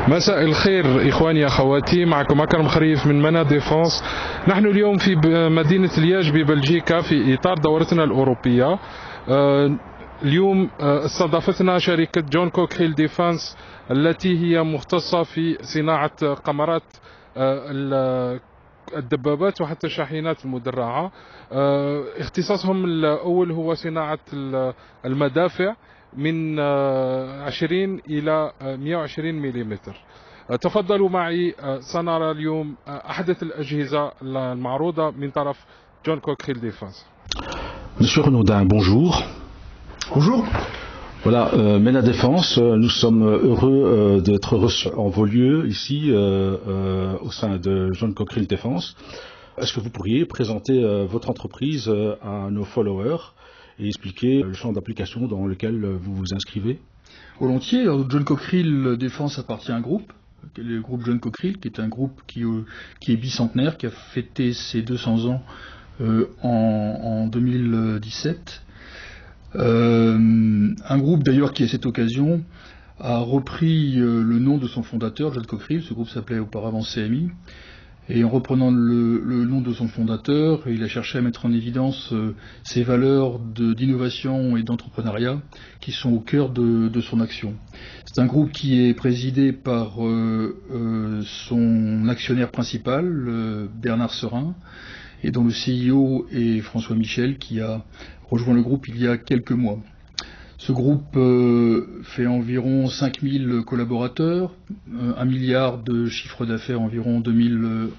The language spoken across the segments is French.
مساء الخير إخواني أخواتي، معكم أكرم خريف من منا ديفونس. نحن اليوم في مدينة لياج ببلجيكا في إطار دورتنا الأوروبية. اليوم استضافتنا شركة جون كوكريل ديفانس التي هي مختصة في صناعة قمرات الدبابات وحتى الشاحنات المدرعة. اختصاصهم الأول هو صناعة المدافع من 20 إلى 120 ملم. تفضلوا معي، سنرى اليوم أحدث الأجهزة المعروضة من طرف جون كوكريل ديفانس. Monsieur Renaudin, bonjour. Bonjour. Voilà, MENA Défense, nous sommes heureux d'être reçus en vos lieux ici au sein de John Cockerill Défense. Est-ce que vous pourriez présenter votre entreprise à nos followers et expliquer le champ d'application dans lequel vous vous inscrivez? Volontiers. Alors, John Cockerill Défense appartient à un groupe, le groupe John Cockerill, qui est un groupe qui est bicentenaire, qui a fêté ses 200 ans en 2017. Un groupe d'ailleurs qui à cette occasion a repris le nom de son fondateur, John Cockerill. Ce groupe s'appelait auparavant CMI, et en reprenant le nom de son fondateur, il a cherché à mettre en évidence ses valeurs d'innovation et d'entrepreneuriat qui sont au cœur de son action. C'est un groupe qui est présidé par son actionnaire principal, Bernard Serin, et dont le CEO est François Michel, qui a rejoint le groupe il y a quelques mois. Ce groupe fait environ 5000 collaborateurs, 1 milliard de chiffre d'affaires environ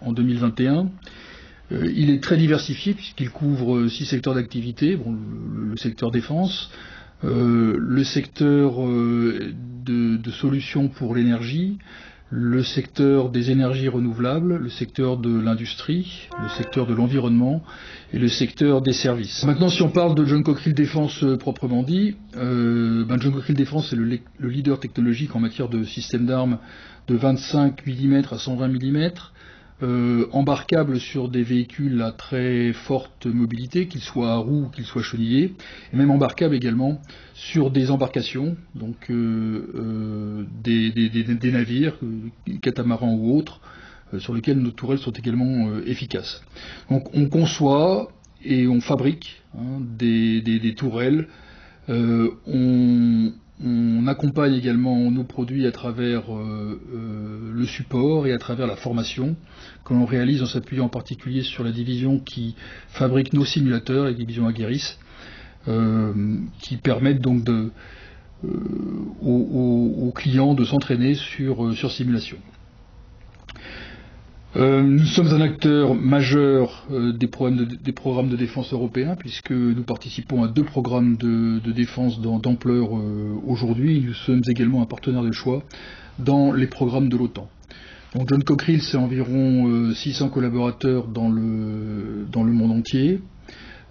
en 2021. Il est très diversifié puisqu'il couvre 6 secteurs d'activité. Bon, le secteur défense, le secteur de solutions pour l'énergie, le secteur des énergies renouvelables, le secteur de l'industrie, le secteur de l'environnement et le secteur des services. Maintenant, si on parle de John Cockerill Défense proprement dit, John Cockerill Défense est le leader technologique en matière de systèmes d'armes de 25 mm à 120 mm, embarquables sur des véhicules à très forte mobilité, qu'ils soient à roues ou qu'ils soient chenillés, et même embarquables également sur des embarcations, donc des navires, catamarans ou autres, sur lesquels nos tourelles sont également efficaces. Donc on conçoit et on fabrique des tourelles. On accompagne également nos produits à travers le support et à travers la formation que l'on réalise en s'appuyant en particulier sur la division qui fabrique nos simulateurs, la division Aguerris, qui permettent donc aux clients de s'entraîner sur simulation. Nous sommes un acteur majeur des programmes de défense européens, puisque nous participons à 2 programmes de défense d'ampleur aujourd'hui. Nous sommes également un partenaire de choix dans les programmes de l'OTAN. Donc John Cockerill, c'est environ 600 collaborateurs dans le monde entier,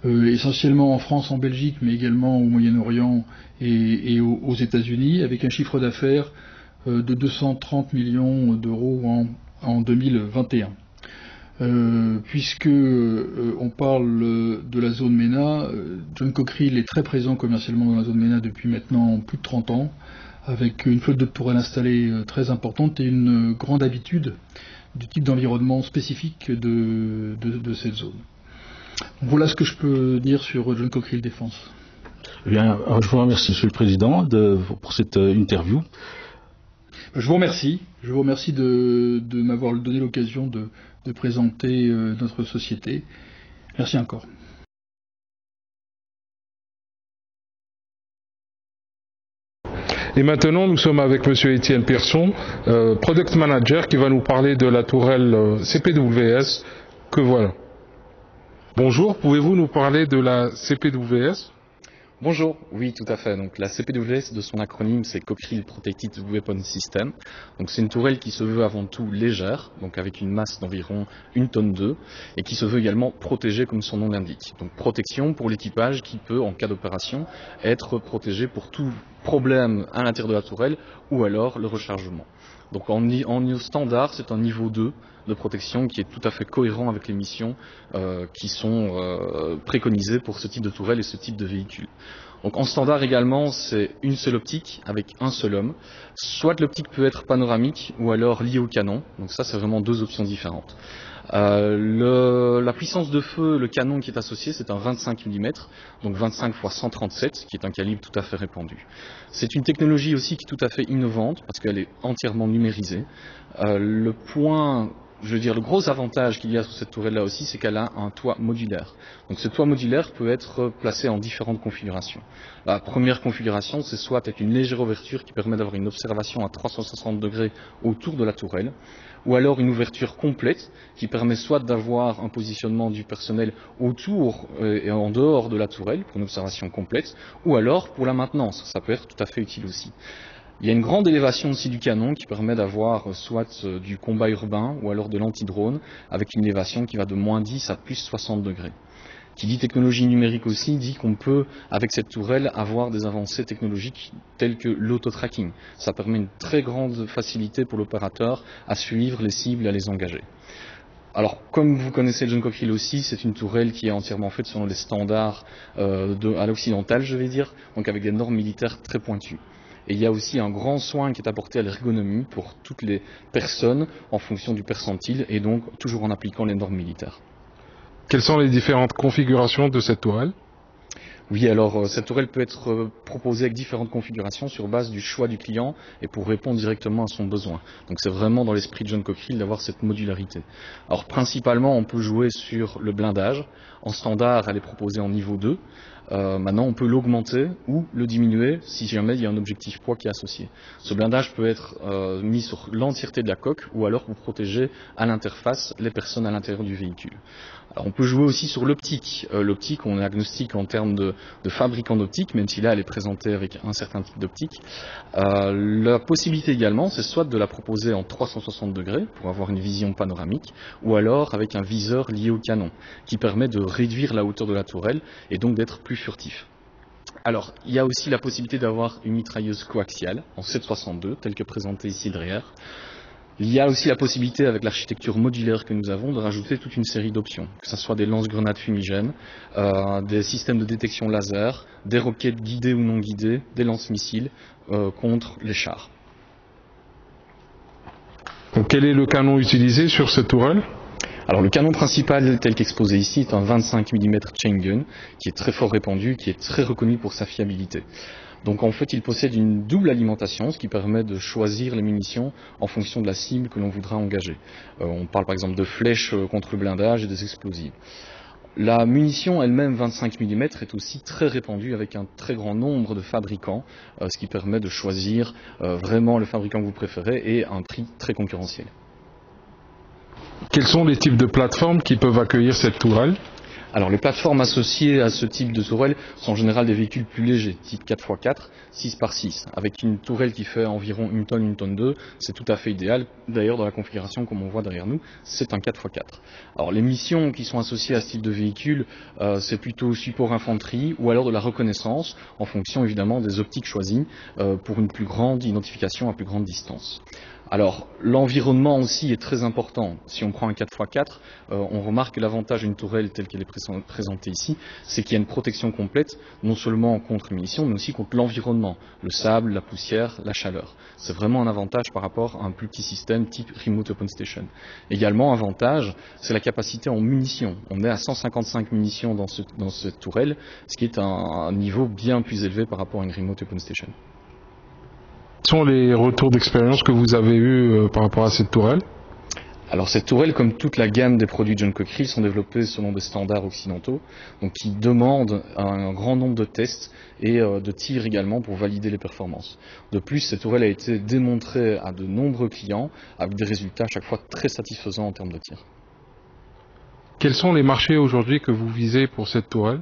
essentiellement en France, en Belgique, mais également au Moyen-Orient et aux États-Unis, avec un chiffre d'affaires de 230 millions d'euros en 2021. Puisque on parle de la zone MENA, John Cockerill est très présent commercialement dans la zone MENA depuis maintenant plus de 30 ans, avec une flotte de tourelles installée très importante et une grande habitude du type d'environnement spécifique de cette zone. Voilà ce que je peux dire sur John Cockerill Défense. Eh bien, je vous remercie, Monsieur le Président, pour cette interview. Je vous remercie de m'avoir donné l'occasion de présenter notre société. Merci encore. Et maintenant, nous sommes avec Monsieur Étienne Pierson, Product Manager, qui va nous parler de la tourelle CPWS que voilà. Bonjour, pouvez-vous nous parler de la CPWS ? Bonjour, oui tout à fait. Donc la CPWS de son acronyme c'est Cockerill Protected Weapon System. Donc c'est une tourelle qui se veut avant tout légère, donc avec une masse d'environ 1,2 tonne et qui se veut également protégée comme son nom l'indique. Donc protection pour l'équipage qui peut en cas d'opération être protégé pour tout problème à l'intérieur de la tourelle ou alors le rechargement. Donc en niveau standard, c'est un niveau 2 de protection qui est tout à fait cohérent avec les missions qui sont préconisées pour ce type de tourelle et ce type de véhicule. Donc en standard également, c'est une seule optique avec un seul homme. Soit l'optique peut être panoramique ou alors liée au canon. Donc ça, c'est vraiment deux options différentes. La puissance de feu, le canon qui est associé, c'est un 25 mm, donc 25 x 137, qui est un calibre tout à fait répandu. C'est une technologie aussi qui est tout à fait innovante, parce qu'elle est entièrement numérisée. Le gros avantage qu'il y a sur cette tourelle-là aussi, c'est qu'elle a un toit modulaire. Donc ce toit modulaire peut être placé en différentes configurations. La première configuration, c'est soit avec une légère ouverture qui permet d'avoir une observation à 360 degrés autour de la tourelle, ou alors une ouverture complète qui permet soit d'avoir un positionnement du personnel autour et en dehors de la tourelle pour une observation complète, ou alors pour la maintenance. Ça peut être tout à fait utile aussi. Il y a une grande élévation aussi du canon qui permet d'avoir soit du combat urbain ou alors de l'anti-drone avec une élévation qui va de moins 10 à plus 60 degrés. Qui dit technologie numérique aussi dit qu'on peut, avec cette tourelle, avoir des avancées technologiques telles que l'auto-tracking. Ça permet une très grande facilité pour l'opérateur à suivre les cibles et à les engager. Alors, comme vous connaissez le John Cockerill aussi, c'est une tourelle qui est entièrement faite selon les standards à l'occidental, je vais dire, donc avec des normes militaires très pointues. Et il y a aussi un grand soin qui est apporté à l'ergonomie pour toutes les personnes en fonction du percentile et donc toujours en appliquant les normes militaires. Quelles sont les différentes configurations de cette tourelle ? Oui, alors cette tourelle peut être proposée avec différentes configurations sur base du choix du client et pour répondre directement à son besoin. Donc c'est vraiment dans l'esprit de John Cockerill d'avoir cette modularité. Alors principalement, on peut jouer sur le blindage. En standard, elle est proposée en niveau 2. Maintenant, on peut l'augmenter ou le diminuer si jamais il y a un objectif poids qui est associé. Ce blindage peut être mis sur l'entièreté de la coque ou alors pour protéger à l'interface les personnes à l'intérieur du véhicule. Alors, on peut jouer aussi sur l'optique. L'optique, on est agnostique en termes de fabricant d'optique, même si là, elle est présentée avec un certain type d'optique. La possibilité également, c'est soit de la proposer en 360 degrés pour avoir une vision panoramique, ou alors avec un viseur lié au canon, qui permet de réduire la hauteur de la tourelle et donc d'être plus furtif. Alors, il y a aussi la possibilité d'avoir une mitrailleuse coaxiale en 7,62, telle que présentée ici derrière. Il y a aussi la possibilité, avec l'architecture modulaire que nous avons, de rajouter toute une série d'options, que ce soit des lance-grenades fumigènes, des systèmes de détection laser, des roquettes guidées ou non guidées, des lance-missiles contre les chars. Donc, quel est le canon utilisé sur cette tourelle ? Alors le canon principal tel qu'exposé ici est un 25 mm chain gun qui est très fort répandu, qui est très reconnu pour sa fiabilité. Donc en fait il possède une double alimentation, ce qui permet de choisir les munitions en fonction de la cible que l'on voudra engager. On parle par exemple de flèches contre le blindage et des explosives. La munition elle-même 25 mm est aussi très répandue avec un très grand nombre de fabricants, ce qui permet de choisir vraiment le fabricant que vous préférez et un prix très concurrentiel. Quels sont les types de plateformes qui peuvent accueillir cette tourelle ? Alors les plateformes associées à ce type de tourelle sont en général des véhicules plus légers, type 4x4, 6x6. Avec une tourelle qui fait environ 1 tonne 2, c'est tout à fait idéal. D'ailleurs dans la configuration comme on voit derrière nous, c'est un 4x4. Alors les missions qui sont associées à ce type de véhicule, c'est plutôt support infanterie ou alors de la reconnaissance, en fonction évidemment des optiques choisies pour une plus grande identification à plus grande distance. Alors, l'environnement aussi est très important. Si on prend un 4x4, on remarque que l'avantage d'une tourelle telle qu'elle est présentée ici, c'est qu'il y a une protection complète, non seulement contre les munitions, mais aussi contre l'environnement, le sable, la poussière, la chaleur. C'est vraiment un avantage par rapport à un plus petit système type Remote Weapon Station. Également, avantage, c'est la capacité en munitions. On est à 155 munitions dans cette tourelle, ce qui est un niveau bien plus élevé par rapport à une Remote Weapon Station. Quels sont les retours d'expérience que vous avez eus par rapport à cette tourelle ? Alors cette tourelle, comme toute la gamme des produits John Cockerill, sont développés selon des standards occidentaux, donc qui demandent un grand nombre de tests et de tirs également pour valider les performances. De plus, cette tourelle a été démontrée à de nombreux clients avec des résultats à chaque fois très satisfaisants en termes de tir. Quels sont les marchés aujourd'hui que vous visez pour cette tourelle ?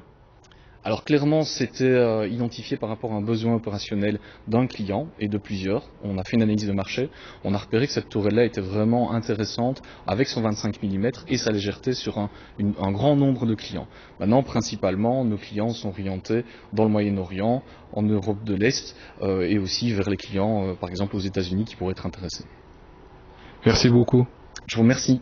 Alors clairement, c'était identifié par rapport à un besoin opérationnel d'un client et de plusieurs. On a fait une analyse de marché, on a repéré que cette tourelle-là était vraiment intéressante avec son 25 mm et sa légèreté sur un grand nombre de clients. Maintenant, principalement, nos clients sont orientés dans le Moyen-Orient, en Europe de l'Est et aussi vers les clients, par exemple aux États-Unis, qui pourraient être intéressés. Merci beaucoup. Je vous remercie.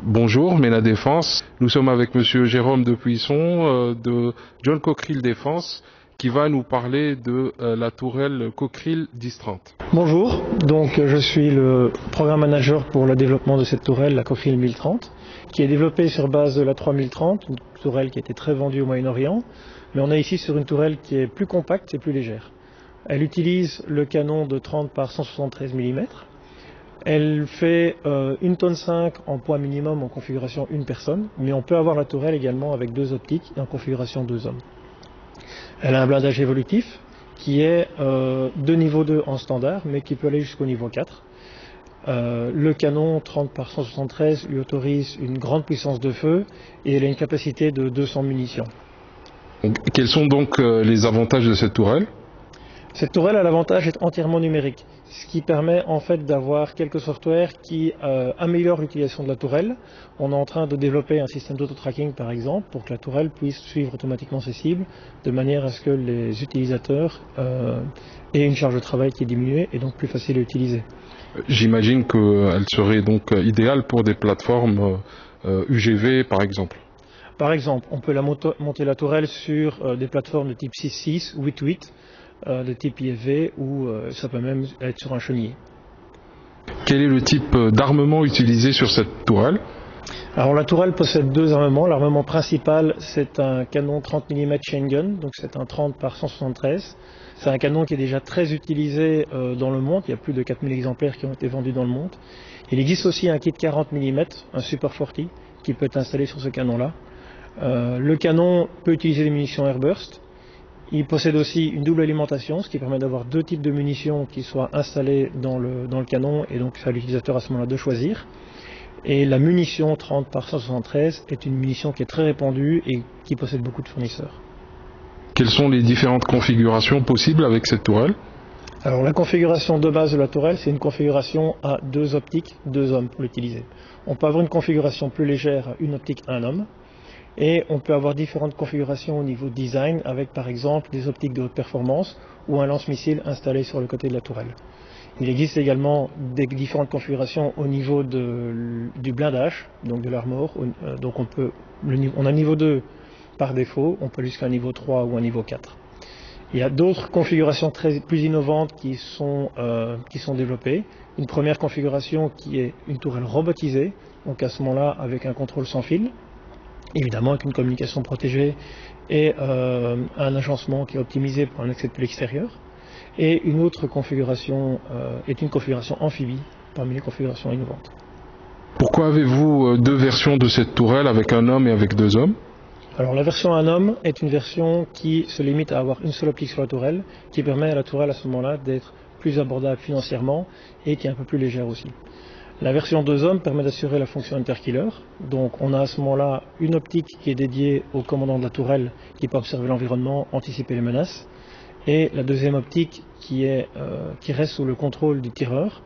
Bonjour, MENA Défense. Nous sommes avec Monsieur Jérôme Depuisson de John Cockerill Défense qui va nous parler de la tourelle Cockerill 1030. Bonjour, donc je suis le programme manager pour le développement de cette tourelle, la Cockerill 1030, qui est développée sur base de la 3030, une tourelle qui a été très vendue au Moyen-Orient, mais on est ici sur une tourelle qui est plus compacte et plus légère. Elle utilise le canon de 30 par 173 mm. Elle fait 1,5 tonne en poids minimum en configuration une personne, mais on peut avoir la tourelle également avec 2 optiques et en configuration 2 hommes. Elle a un blindage évolutif qui est de niveau 2 en standard, mais qui peut aller jusqu'au niveau 4. Le canon 30 par 173 lui autorise une grande puissance de feu et elle a une capacité de 200 munitions. Quels sont donc les avantages de cette tourelle ? Cette tourelle a l'avantage d'être entièrement numérique, ce qui permet en fait d'avoir quelques softwares qui améliorent l'utilisation de la tourelle. On est en train de développer un système d'auto-tracking par exemple pour que la tourelle puisse suivre automatiquement ses cibles de manière à ce que les utilisateurs aient une charge de travail qui est diminuée et donc plus facile à utiliser. J'imagine qu'elle serait donc idéale pour des plateformes UGV par exemple. Par exemple, on peut monter la tourelle sur des plateformes de type 6.6, 8.8, de type IFV ou ça peut même être sur un chenillet. Quel est le type d'armement utilisé sur cette tourelle ? Alors la tourelle possède 2 armements. L'armement principal c'est un canon 30 mm chain gun, donc c'est un 30 par 173. C'est un canon qui est déjà très utilisé dans le monde, il y a plus de 4000 exemplaires qui ont été vendus dans le monde. Il existe aussi un kit 40 mm, un Super 40, qui peut être installé sur ce canon-là. Le canon peut utiliser des munitions airburst. Il possède aussi une double alimentation, ce qui permet d'avoir 2 types de munitions qui soient installées dans le canon et donc c'est à l'utilisateur à ce moment-là de choisir. Et la munition 30 par 173 est une munition qui est très répandue et qui possède beaucoup de fournisseurs. Quelles sont les différentes configurations possibles avec cette tourelle ? Alors la configuration de base de la tourelle, c'est une configuration à 2 optiques, 2 hommes pour l'utiliser. On peut avoir une configuration plus légère à 1 optique, 1 homme. Et on peut avoir différentes configurations au niveau design avec par exemple des optiques de haute performance ou un lance-missile installé sur le côté de la tourelle. Il existe également des différentes configurations au niveau du blindage, donc de l'armor. Donc on a niveau 2 par défaut, on peut aller jusqu'à un niveau 3 ou un niveau 4. Il y a d'autres configurations plus innovantes qui sont développées. Une première configuration qui est une tourelle robotisée, donc à ce moment-là avec un contrôle sans fil. Évidemment avec une communication protégée et un agencement qui est optimisé pour un accès depuis l'extérieur. Et une autre configuration est une configuration amphibie parmi les configurations innovantes. Pourquoi avez-vous 2 versions de cette tourelle avec un homme et avec 2 hommes ? Alors la version 1 homme est une version qui se limite à avoir une seule optique sur la tourelle, qui permet à la tourelle à ce moment-là d'être plus abordable financièrement et qui est un peu plus légère aussi. La version 2 hommes permet d'assurer la fonction interkiller, donc on a à ce moment-là une optique qui est dédiée au commandant de la tourelle qui peut observer l'environnement, anticiper les menaces, et la deuxième optique qui reste sous le contrôle du tireur,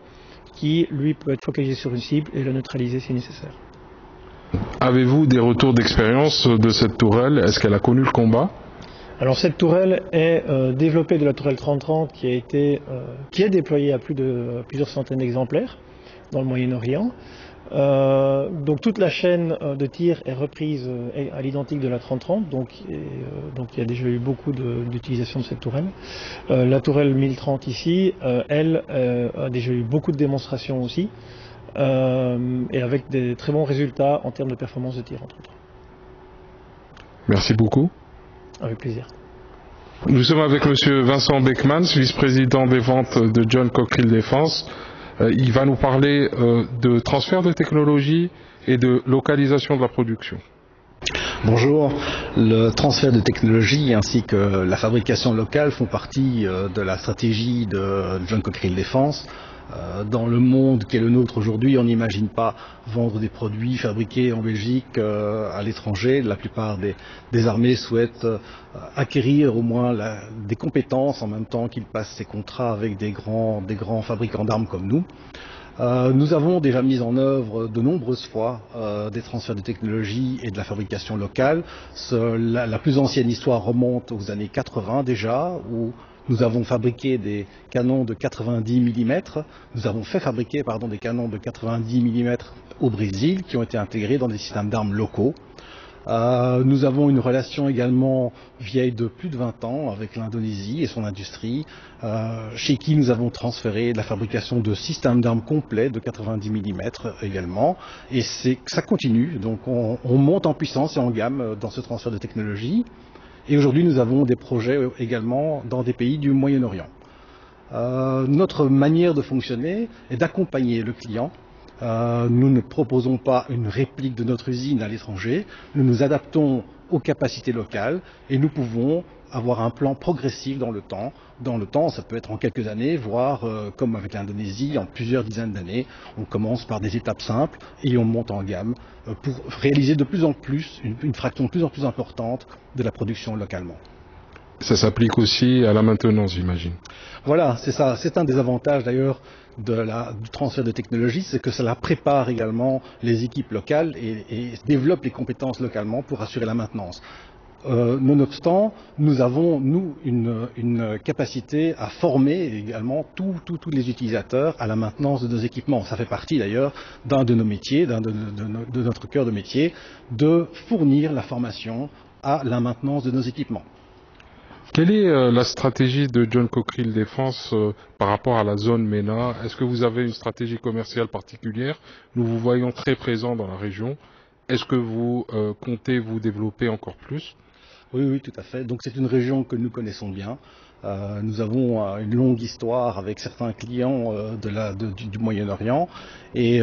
qui lui peut être focalisé sur une cible et la neutraliser si nécessaire. Avez-vous des retours d'expérience de cette tourelle ? Est-ce qu'elle a connu le combat ? Alors cette tourelle est développée de la tourelle 3030 qui est déployée à plusieurs centaines d'exemplaires dans le Moyen-Orient. Donc toute la chaîne de tir est reprise à l'identique de la 3030, donc il y a déjà eu beaucoup d'utilisation de cette tourelle. La tourelle 1030 ici, elle a déjà eu beaucoup de démonstrations aussi, et avec des très bons résultats en termes de performance de tir entre autres. Merci beaucoup. Avec plaisir. Nous sommes avec Monsieur Vincent Beckmans, vice-président des ventes de John Cockerill Défense. Il va nous parler de transfert de technologie et de localisation de la production. Bonjour. Le transfert de technologie ainsi que la fabrication locale font partie de la stratégie de John Cockerill Défense. Dans le monde qui est le nôtre aujourd'hui, on n'imagine pas vendre des produits fabriqués en Belgique à l'étranger. La plupart des armées souhaitent acquérir au moins des compétences en même temps qu'ils passent ces contrats avec des grands fabricants d'armes comme nous. Nous avons déjà mis en œuvre de nombreuses fois des transferts de technologie et de la fabrication locale. La plus ancienne histoire remonte aux années 80 déjà, où Nous avons fabriqué des canons de 90 mm. Nous avons fait fabriquer des canons de 90 mm au Brésil qui ont été intégrés dans des systèmes d'armes locaux. Nous avons une relation également vieille de plus de 20 ans avec l'Indonésie et son industrie, chez qui nous avons transféré la fabrication de systèmes d'armes complets de 90 mm également. Et ça continue, donc on monte en puissance et en gamme dans ce transfert de technologie. Et aujourd'hui, nous avons des projets également dans des pays du Moyen-Orient. Notre manière de fonctionner est d'accompagner le client. Nous ne proposons pas une réplique de notre usine à l'étranger, nous nous adaptons aux capacités locales et nous pouvons avoir un plan progressif dans le temps. Dans le temps, ça peut être en quelques années, voire comme avec l'Indonésie, en plusieurs dizaines d'années. On commence par des étapes simples et on monte en gamme pour réaliser de plus en plus, une fraction de plus en plus importante de la production localement. Ça s'applique aussi à la maintenance, j'imagine. Voilà, c'est ça. C'est un des avantages d'ailleurs du transfert de technologie, c'est que cela prépare également les équipes locales et développe les compétences localement pour assurer la maintenance. Nonobstant, nous avons, une capacité à former également tous les utilisateurs à la maintenance de nos équipements. Ça fait partie d'ailleurs d'un de nos métiers, de notre cœur de métier, de fournir la formation à la maintenance de nos équipements. Quelle est la stratégie de John Cockerill Défense par rapport à la zone MENA? Est-ce que vous avez une stratégie commerciale particulière? Nous vous voyons très présents dans la région. Est-ce que vous comptez vous développer encore plus? Oui, tout à fait. Donc c'est une région que nous connaissons bien. Nous avons une longue histoire avec certains clients du Moyen-Orient et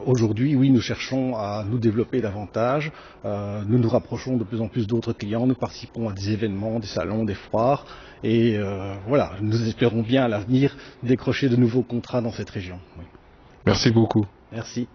aujourd'hui, oui, nous cherchons à nous développer davantage. Nous nous rapprochons de plus en plus d'autres clients. Nous participons à des événements, des salons, des foires et voilà, nous espérons bien à l'avenir décrocher de nouveaux contrats dans cette région. Oui. Merci beaucoup. Merci.